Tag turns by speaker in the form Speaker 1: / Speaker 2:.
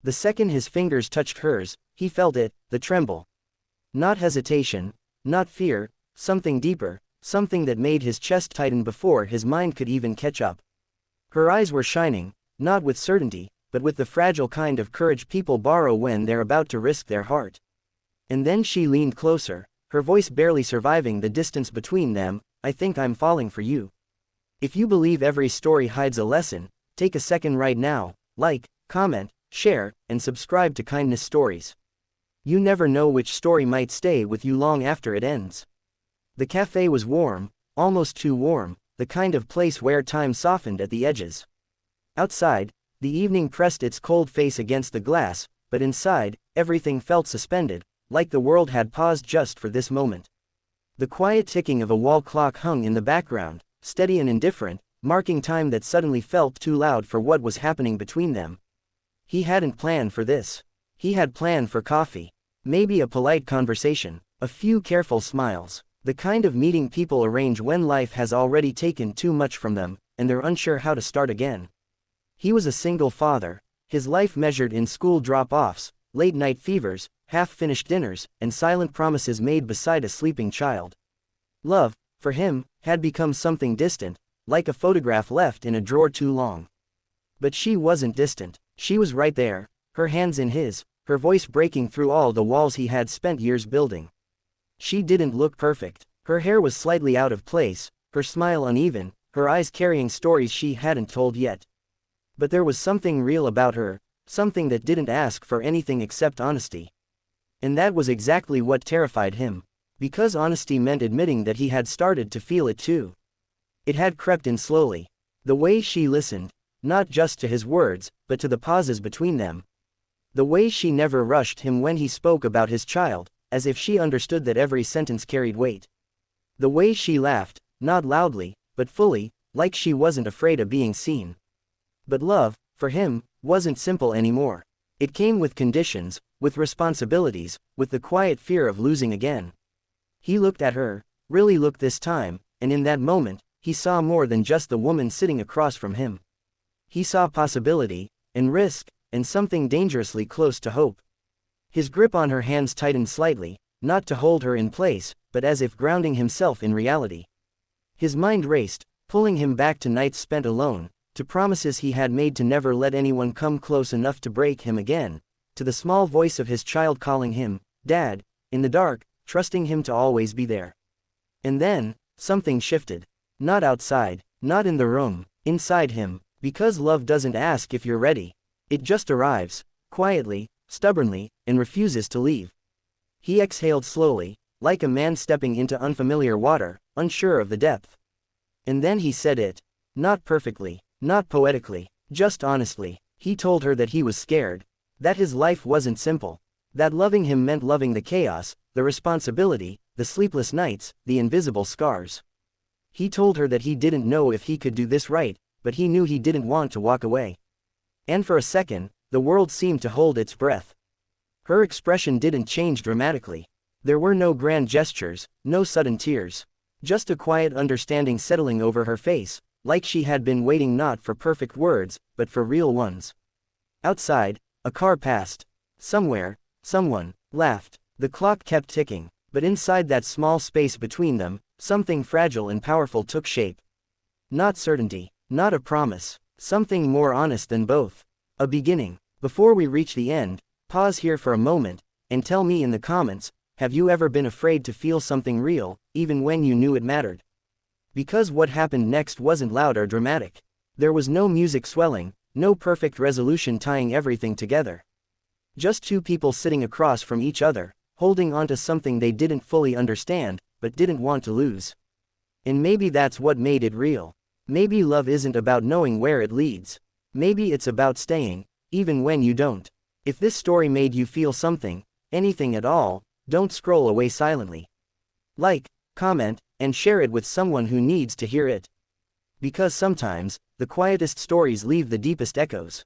Speaker 1: The second his fingers touched hers, he felt it, the tremble. Not hesitation, not fear, something deeper, something that made his chest tighten before his mind could even catch up. Her eyes were shining, not with certainty, but with the fragile kind of courage people borrow when they're about to risk their heart. And then she leaned closer, her voice barely surviving the distance between them. I think I'm falling for you. If you believe every story hides a lesson, take a second right now, like, comment, share, and subscribe to Kindness Stories. You never know which story might stay with you long after it ends. The cafe was warm, almost too warm, the kind of place where time softened at the edges. Outside, the evening pressed its cold face against the glass, but inside, everything felt suspended, like the world had paused just for this moment. The quiet ticking of a wall clock hung in the background, steady and indifferent, marking time that suddenly felt too loud for what was happening between them. He hadn't planned for this. He had planned for coffee. Maybe a polite conversation, a few careful smiles, the kind of meeting people arrange when life has already taken too much from them, and they're unsure how to start again. He was a single father, his life measured in school drop-offs, late-night fevers, half-finished dinners, and silent promises made beside a sleeping child. Love, for him, had become something distant, like a photograph left in a drawer too long. But she wasn't distant. She was right there, her hands in his, her voice breaking through all the walls he had spent years building. She didn't look perfect. Her hair was slightly out of place, her smile uneven, her eyes carrying stories she hadn't told yet. But there was something real about her, something that didn't ask for anything except honesty. And that was exactly what terrified him, because honesty meant admitting that he had started to feel it too. It had crept in slowly. The way she listened, not just to his words, but to the pauses between them. The way she never rushed him when he spoke about his child, as if she understood that every sentence carried weight. The way she laughed, not loudly, but fully, like she wasn't afraid of being seen. But love, for him, wasn't simple anymore. It came with conditions, with responsibilities, with the quiet fear of losing again. He looked at her, really looked this time, and in that moment, he saw more than just the woman sitting across from him. He saw possibility, and risk, and something dangerously close to hope. His grip on her hands tightened slightly, not to hold her in place, but as if grounding himself in reality. His mind raced, pulling him back to nights spent alone, to promises he had made to never let anyone come close enough to break him again, to the small voice of his child calling him, Dad, in the dark, trusting him to always be there. And then, something shifted. Not outside, not in the room, inside him, because love doesn't ask if you're ready. It just arrives, quietly, stubbornly, and refuses to leave. He exhaled slowly, like a man stepping into unfamiliar water, unsure of the depth. And then he said it. Not perfectly, not poetically, just honestly. He told her that he was scared, that his life wasn't simple, that loving him meant loving the chaos, the responsibility, the sleepless nights, the invisible scars. He told her that he didn't know if he could do this right, but he knew he didn't want to walk away. And for a second, the world seemed to hold its breath. Her expression didn't change dramatically. There were no grand gestures, no sudden tears. Just a quiet understanding settling over her face, like she had been waiting not for perfect words, but for real ones. Outside, a car passed. Somewhere, someone laughed. The clock kept ticking, but inside that small space between them, something fragile and powerful took shape. Not certainty, not a promise, something more honest than both. A beginning. Before we reach the end, pause here for a moment, and tell me in the comments, have you ever been afraid to feel something real, even when you knew it mattered? Because what happened next wasn't loud or dramatic. There was no music swelling, no perfect resolution tying everything together. Just two people sitting across from each other, holding onto something they didn't fully understand, but didn't want to lose. And maybe that's what made it real. Maybe love isn't about knowing where it leads. Maybe it's about staying, even when you don't. If this story made you feel something, anything at all, don't scroll away silently. Like, comment, and share it with someone who needs to hear it. Because sometimes, the quietest stories leave the deepest echoes.